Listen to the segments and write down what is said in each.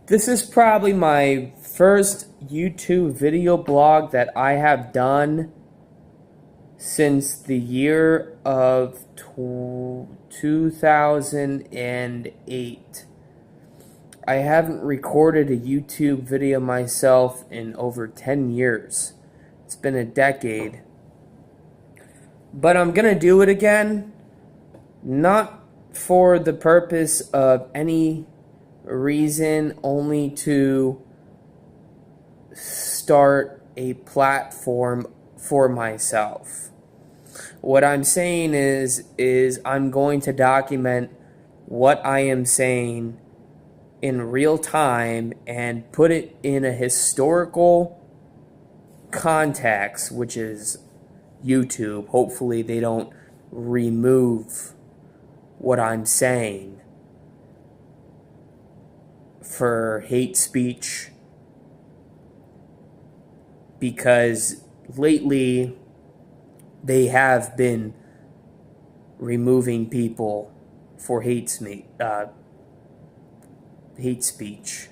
This is probably my first YouTube video blog that I have done since the year of 2008. I haven't recorded a YouTube video myself in over 10 years. It's been a decade. But I'm gonna do it again, not for the purpose of any reason, only to start a platform for myself. What I'm saying is I'm going to document what I am saying in real time and put it in a historical context, which is YouTube. Hopefully they don't remove what I'm saying for hate speech, because lately they have been removing people for hate speech,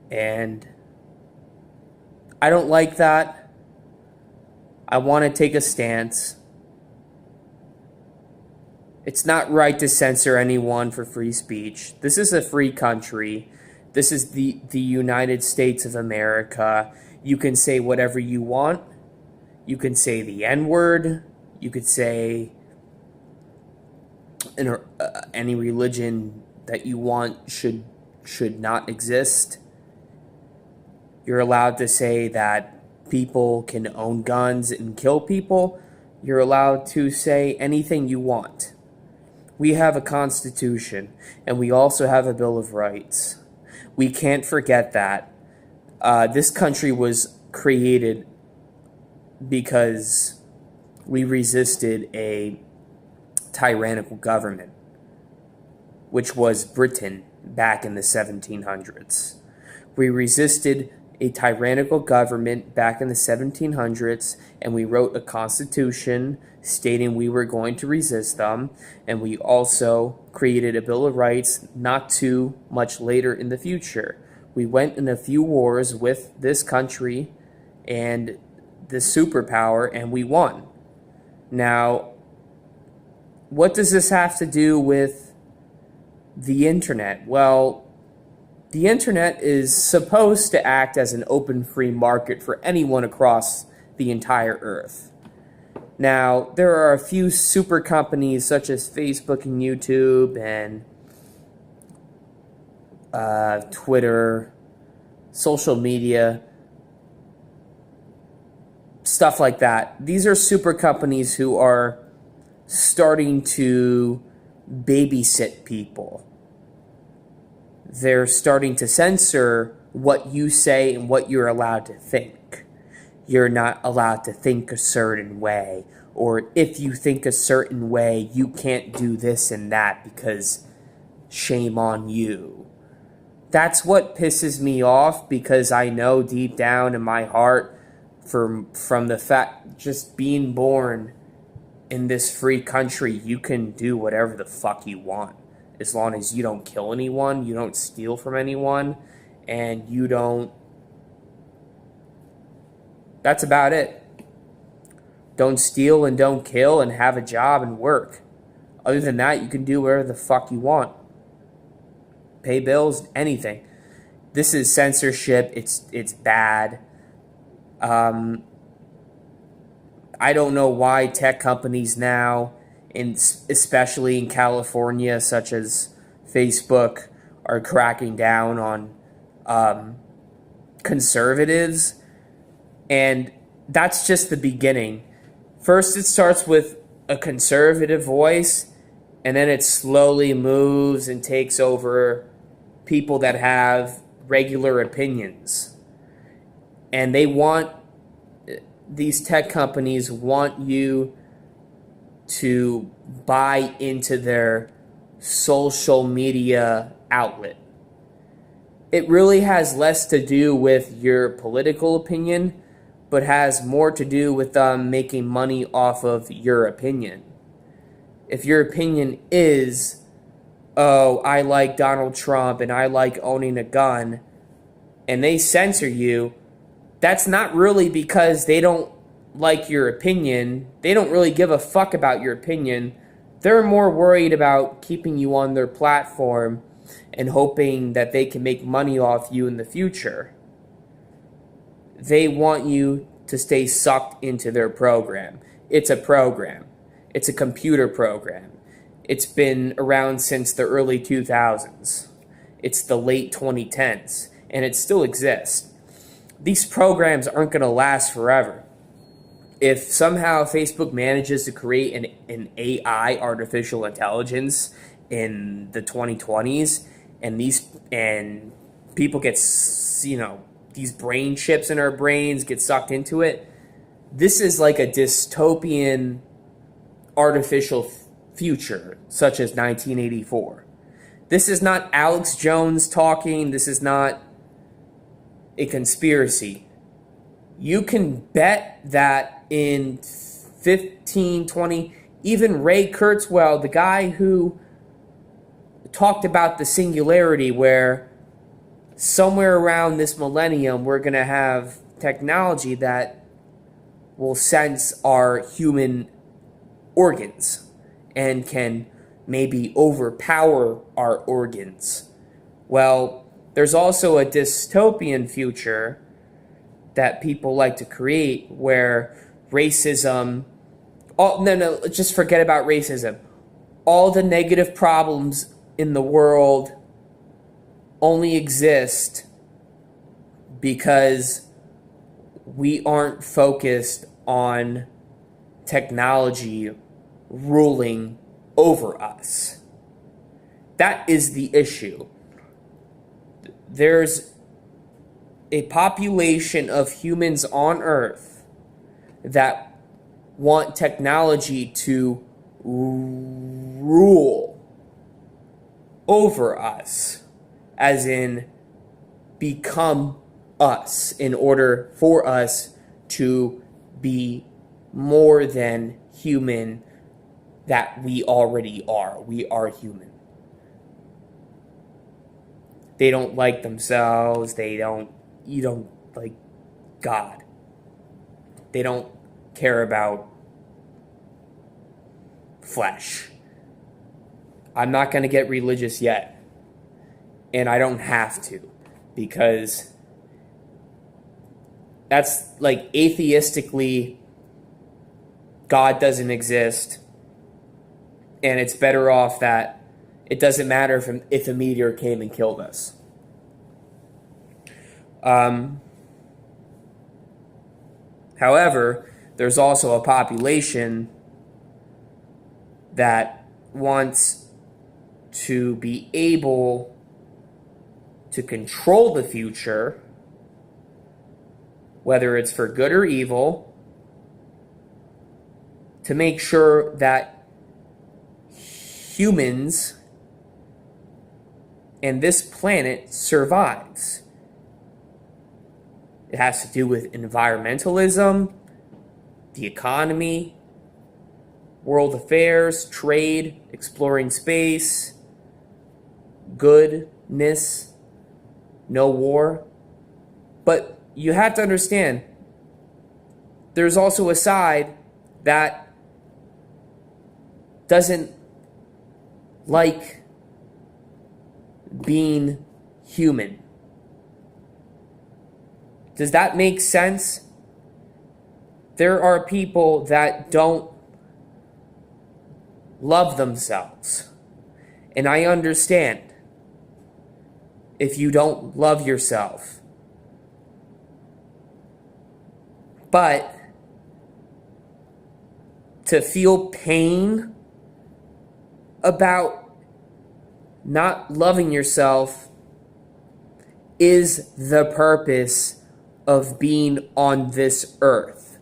and I don't like that. I want to take a stance. It's not right to censor anyone for free speech. This is a free country. This is the United States of America. You can say whatever you want. You can say the N-word. You could say any religion that you want should not exist. You're allowed to say that people can own guns and kill people. You're allowed to say anything you want. We have a Constitution, and we also have a Bill of Rights. We can't forget that. This country was created because we resisted a tyrannical government, which was Britain back in the 1700s. We resisted a tyrannical government back in the 1700s, and we wrote a constitution stating we were going to resist them, and we also created a Bill of Rights not too much later in the future. We went in a few wars with this country and this superpower, and we won. Now, what does this have to do with the internet? Well, the internet is supposed to act as an open free market for anyone across the entire earth. Now, there are a few super companies such as Facebook and YouTube and Twitter, social media, stuff like that. These are super companies who are starting to babysit people. They're starting to censor what you say and what you're allowed to think. You're not allowed to think a certain way. Or if you think a certain way, you can't do this and that because shame on you. That's what pisses me off, because I know deep down in my heart, from the fact just being born in this free country, you can do whatever the fuck you want. As long as you don't kill anyone, you don't steal from anyone, and you don't... That's about it. Don't steal and don't kill and have a job and work. Other than that, you can do whatever the fuck you want. Pay bills, anything. This is censorship. It's bad. I don't know why tech companies now, especially in California, such as Facebook, are cracking down on conservatives. And that's just the beginning. First, it starts with a conservative voice, and then it slowly moves and takes over people that have regular opinions. And these tech companies want you to buy into their social media outlet. It really has less to do with your political opinion, but has more to do with making money off of your opinion. If your opinion is oh, I like Donald Trump and I like owning a gun, and they censor you, that's not really because they don't like your opinion. They don't really give a fuck about your opinion. They're more worried about keeping you on their platform and hoping that they can make money off you in the future. They want you to stay sucked into their program. It's a program. It's a computer program. It's been around since the early 2000s. It's the late 2010s, and it still exists. These programs aren't going to last forever. If somehow Facebook manages to create an AI, artificial intelligence, in the 2020s, and people get, these brain chips in our brains get sucked into it, this is like a dystopian artificial future, such as 1984. This is not Alex Jones talking. This is not a conspiracy. You can bet that in 15, 20, even Ray Kurzweil, the guy who talked about the singularity, where somewhere around this millennium we're going to have technology that will sense our human organs and can maybe overpower our organs. Well, there's also a dystopian future that people like to create where racism, just forget about racism. All the negative problems in the world only exist because we aren't focused on technology ruling over us. That is the issue. There's a population of humans on Earth that want technology to rule over us, as in become us, in order for us to be more than human that we already are. We are human. They don't like themselves. You don't like God. They don't care about flesh. I'm not going to get religious yet. And I don't have to, because that's like atheistically, God doesn't exist. And it's better off that it doesn't matter if a meteor came and killed us. However, there's also a population that wants to be able to control the future, whether it's for good or evil, to make sure that humans and this planet survives. It has to do with environmentalism, the economy, world affairs, trade, exploring space, goodness, no war. But you have to understand, there's also a side that doesn't like being human. Does that make sense? There are people that don't love themselves. And I understand if you don't love yourself. But to feel pain about not loving yourself is the purpose of being on this earth.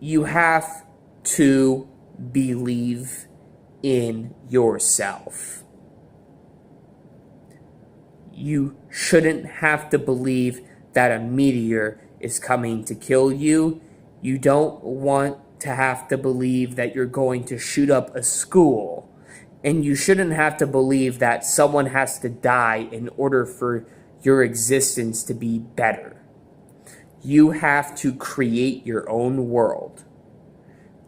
You have to believe in yourself. You shouldn't have to believe that a meteor is coming to kill you. You don't want to have to believe that you're going to shoot up a school. And you shouldn't have to believe that someone has to die in order for your existence to be better. You have to create your own world.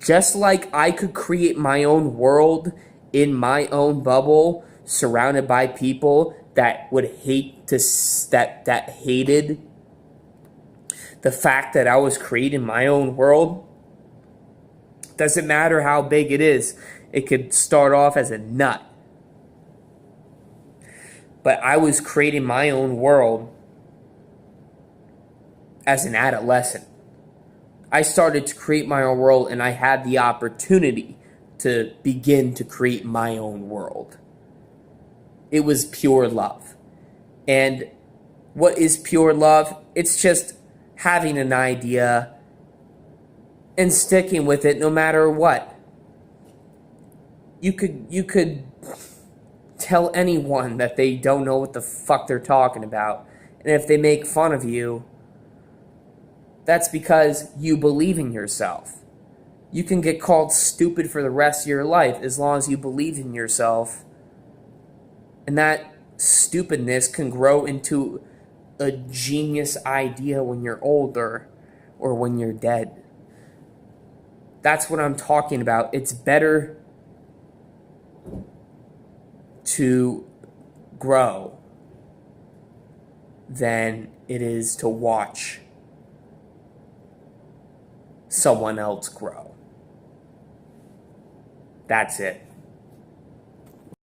Just like I could create my own world in my own bubble, surrounded by people that would hate that hated the fact that I was creating my own world. Doesn't matter how big it is. It could start off as a nut. But I was creating my own world as an adolescent. I started to create my own world, and I had the opportunity to begin to create my own world. It was pure love. And what is pure love? It's just having an idea and sticking with it no matter what. You could tell anyone that they don't know what the fuck they're talking about. And if they make fun of you, that's because you believe in yourself. You can get called stupid for the rest of your life as long as you believe in yourself. And that stupidness can grow into a genius idea when you're older or when you're dead. That's what I'm talking about. It's better to grow than it is to watch someone else grow. That's it.